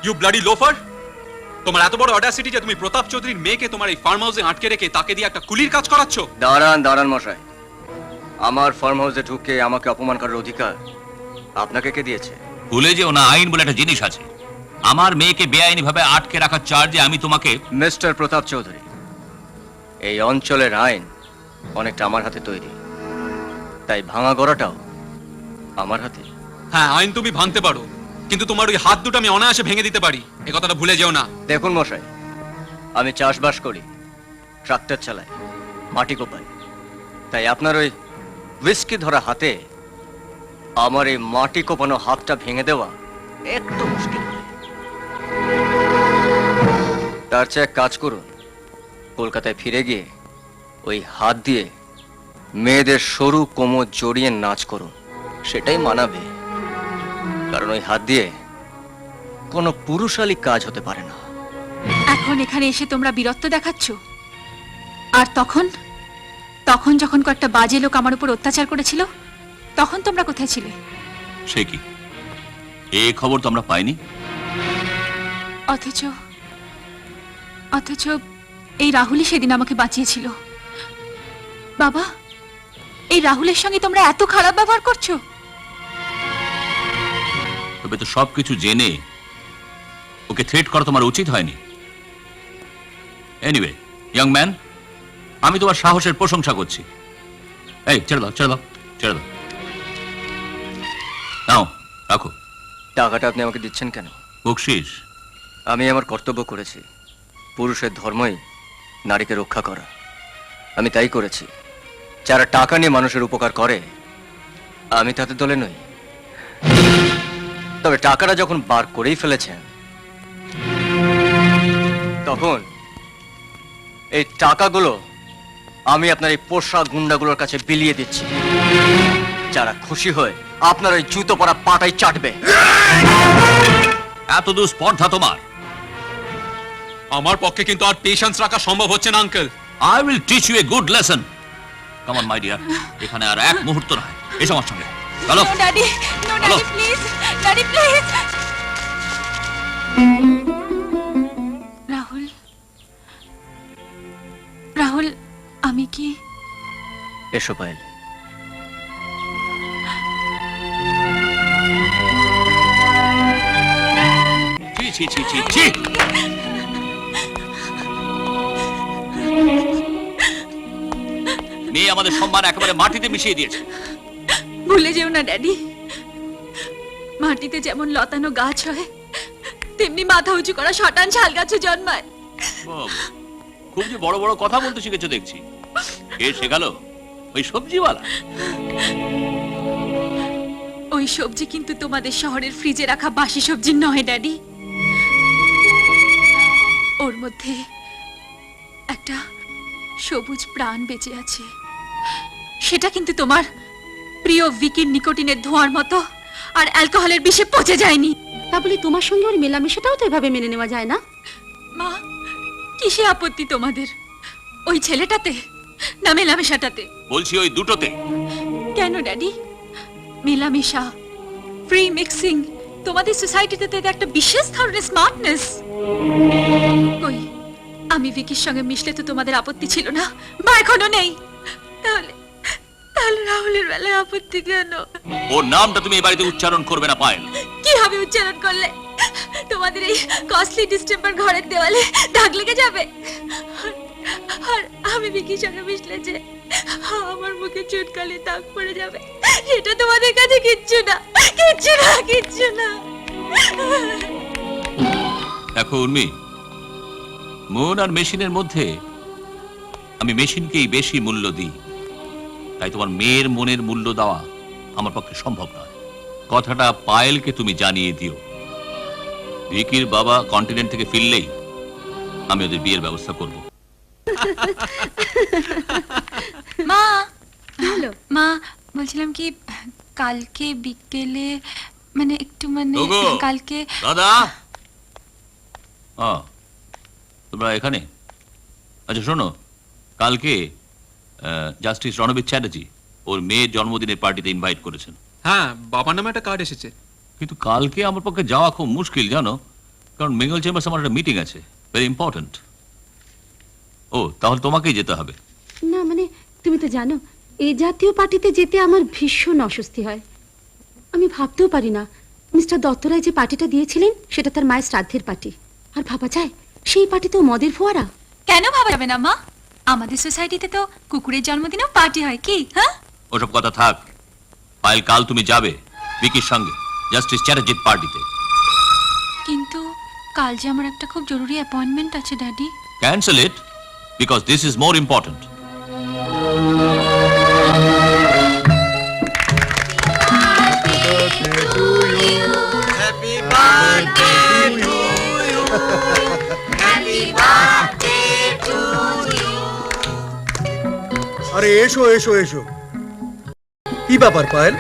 You bloody loafer! তোমার এত বড় অডাসিটি যে তুমি প্রতাপ চৌধুরীর মেয়েকে তোমার এই ফার্ম হাউসে আটকে রেখে তাকে দিয়ে একটা কুলির কাজ করাচ্ছ। দাঁড়ান মশাই, আমার ফার্ম হাউসে ঢুকে আমাকে অপমান করার অধিকার আপনাকে কে দিয়েছে? ভুলে যেও না, আইন বলে একটা জিনিস আছে। আমার মেয়েকে বেআইনি ভাবে আটকে রাখার চার্জে আমি তোমাকে। মিস্টার প্রতাপ চৌধুরী, এই অঞ্চলের আইন অনেকটা আমার হাতে তৈরি, তাই ভাঙা গড়াটাও আমার হাতে। হ্যাঁ, আইন তুমি ভাঙতে পারো, কিন্তু তোমার ওই হাত দুটো আমি অনায়াসে ভেঙে দিতে পারি, এ কথাটা ভুলে যেও না। দেখুন মশাই, আমি চাষবাস করি, ট্রাক্টর চালাই, মাটি কোপাই, তাই আপনার ওই হুইস্কি ধরা হাতে আমার এই মাটি কোপানো হাতটা ভেঙে দেওয়া একটু মুশকিল। তার চেয়ে এক কাজ করুন, কলকাতায় ফিরে গিয়ে ওই হাত দিয়ে মেয়েদের সরু কোমর জড়িয়ে নাচ করুন, সেটাই মানাবে। কারণ ওই হাত দিয়ে কোনো পুরুষালী কাজ হতে পারে না। এখন এখানে এসে তোমরা বীরত্ব দেখাচ্ছ, আর তখন যখন কয়েকটা বাজে লোক আমার উপর অত্যাচার করেছিল, তখন তোমরা কোথায় ছিলে? সে কি, এই খবর তো আমরা পাইনি। অথচ এই রাহুলই সেদিন আমাকে বাঁচিয়েছিল। বাবা, এই রাহুলের সঙ্গে তোমরা এত খারাপ ব্যবহার করছো? তবে তো সবকিছু জেনে ওকে থ্রেট করা তোমার উচিত হয়নি। এনিওয়ে ইয়ং ম্যান, আমি তোমার সাহসের প্রশংসা করছি। এই ছেড়ে দাও। নাও রাখো। টাকাটা আপনি আমাকে দিচ্ছেন কেন? বকশিস। আমি আমার কর্তব্য করেছি, পুরুষের ধর্মই নারীকে রক্ষা করা। আমি তাই করেছি। যারা টাকা নিয়ে মানুষের উপকার করে, আমি তাদের দলে নই। তবে টাকাটা যখন বার করেই ফেলেছেন, তখন এই টাকাগুলো আমি আপনার এই পোষা গুন্ডাগুলোর কাছে বিলিয়ে দিচ্ছি, যারা খুশি হয়ে আপনার ওই জুতো পরা পাটাই চাটবে। এত দূর স্পর্ধা তোমার? আমার পক্ষে কিন্তু আর পেশেন্স রাখা সম্ভব হচ্ছে না uncle. I will teach you a good lesson. Come on my dear, এখানে আর এক মুহূর্ত নয়, এসো আমার সঙ্গে। চলো। No daddy, no daddy please, daddy please. Rahul, Rahul, আমি কি? এসো পায়েল। ছি ছি ছি ছি ছি। মেয়ে আমাদের সম্মান একেবারে মাটিতে মিশিয়ে দিয়েছে। ভুলে যেও না ড্যাডি, মাটিতে যেমন লতানো গাছ হয়, তেমনি মাথা উঁচু করা শটান ঝাল গাছও জন্মায়। খুব যে বড় বড় কথা বলতে শিখেছো দেখছি। কে শেখালো? ওই সবজিওয়ালা? ওই সবজি কিন্তু তোমাদের শহরের ফ্রিজে রাখা বাসি সবজি নয় ড্যাডি। ওর মধ্যে একটা সবুজ প্রাণ বেঁচে আছে। সেটা কিন্তু তোমার প্রিয় ভিকির নিকোটিনের ধোঁয়ার মতো আর অ্যালকোহলের বিষে পচে যায়নি। তা বলে তোমার সঙ্গে ওর মেলামেশাটাও তো এভাবে মেনে নেওয়া যায় না? মা, কিসে আপত্তি তোমাদের? ওই ছেলেটাতে না মেলামেশাটাতে? বলছি ওই দুটোতে। কেন ড্যাডি? মেলামেশা, ফ্রি মিক্সিং তোমাদের সোসাইটিতে তো একটা বিশেষ ধরনের স্মার্টনেস। কই, আমি ভিকির সঙ্গে মিশলে তো তোমাদের আপত্তি ছিল না, বা এখনো নেই। তাহলে তাহলে রাহুলের বেলায় আপত্তি কেন? ওর নামটা তুমি এই বাড়িতে উচ্চারণ করবে না পায়েল। কি হবে উচ্চারণ করলে? তোমাদের এই কস্টলি ডিস্টেম্পার ঘরের দেওয়ালে দাগ লেগে যাবে। আর আমি ভিকির সঙ্গে মিশলে যে আমার মুখে চুটকালি দাগ পড়ে যাবে, সেটা তোমাদের কাছে কিচ্ছু না, কিচ্ছু না, কিচ্ছু না। দেখো উর্মি, মন আর মেশিনের মধ্যে আমি মেশিনকেই বেশি মূল্য দিই। তাই তোমার মেয়ের মনের মূল্য দেওয়া আমার পক্ষে সম্ভব নয়। কথাটা পায়েলকে তুমি জানিয়ে দিও। ভিকির বাবা কন্টিনেন্ট থেকে ফিরলেই আমি ওদের বিয়ের ব্যবস্থা করব। মা, হ্যালো মা, বলছিলাম কি কালকে বিকেলে মানে একটু মানে ওগো, কালকে দাদা তোমরা এখানে? আচ্ছা শোনো, কালকে জাস্টিস রণবীর চ্যাটার্জি ওর মেয়ের জন্মদিনের পার্টিতে ইনভাইট করেছেন। হ্যাঁ, বাবার নামে একটা কার্ড এসেছে। কিন্তু কালকে আমার পক্ষে যাওয়া খুব মুশকিল জানো, কারণ বেঙ্গল চেম্বার্স আমার একটা মিটিং আছে, ভেরি ইম্পর্ট্যান্ট। ও, তাহলে তোমাকেই যেতে হবে। না মানে তুমি তো জানো এই জাতীয় পার্টিতে যেতে আমার ভীষণ অস্বস্তি হয়। আমি ভাবতেও পারি না মিস্টার দত্তরায় যে পার্টিটা দিয়েছিলেন সেটা তার মায়ের শ্রাদ্ধের পার্টি। আর ভাবা যায় সেই পার্টিতেও মদের ফোয়ারা। কেন ভাবা যাবে না মা? আমাদের সোসাইটিতে তো কুকুরের জন্মদিনেও পার্টি হয়, কি? হ্যাঁ, ওসব কথা থাক। পায়েল, কাল তুমি যাবে ভিকির সঙ্গে জাস্টিস চ্যাটার্জির পার্টিতে। কিন্তু কাল যে আমার একটা খুব জরুরি অ্যাপয়েন্টমেন্ট আছে daddy. Cancel it, because this is more important. আরে এসো এসো এসো। কি ব্যাপার পায়েল,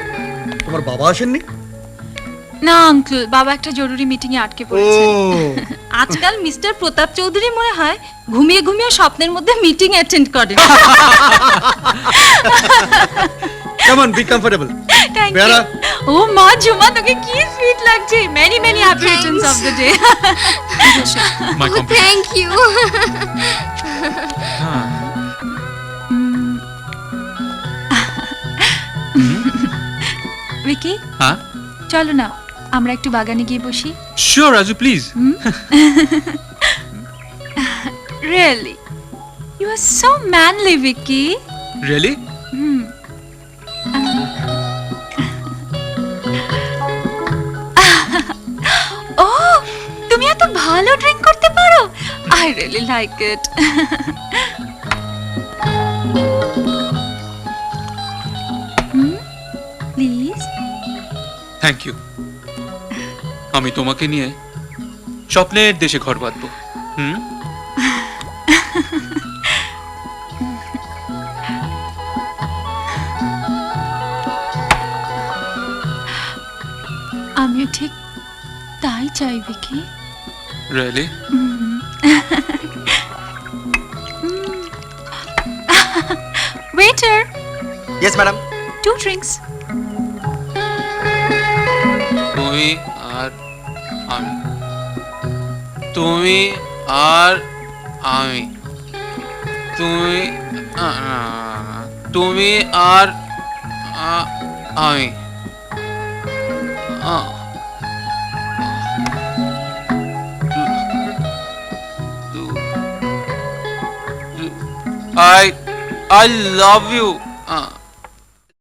তোমার বাবা আসেননি? না আঙ্কেল, বাবা একটা জরুরি মিটিং এ আটকে পড়েছে। আজকাল মিস্টার প্রতাপ চৌধুরী মনে হয় ঘুমিয়ে ঘুমিয়ে স্বপ্নের মধ্যে মিটিং অ্যাটেন্ড করে। Come on, be comfortable. Thank you. ও মা, ঝুমা তোকে কি সুইট লাগছে। Many many happy returns of the day. Thank you. Vicky, হ্যাঁ চলো না আমরা একটু বাগানে গিয়ে বসি। Sure Raju, please. Really? You are so manly, Vicky. Really? Oh, তুমি এত ভালো ড্রিঙ্ক করতে পারো। I really like it. Please. Thank you. আমি তোমাকে নিয়ে স্বপ্নের দেশে ঘর বাঁধবো। হুম, আমিও ঠিক তাই চাই Vicky. Really? Waiter, yes madam. 2 drinks. তুমি আর আমি, তুমি আর আমি, তুমি তুমি আর আমি। I love you.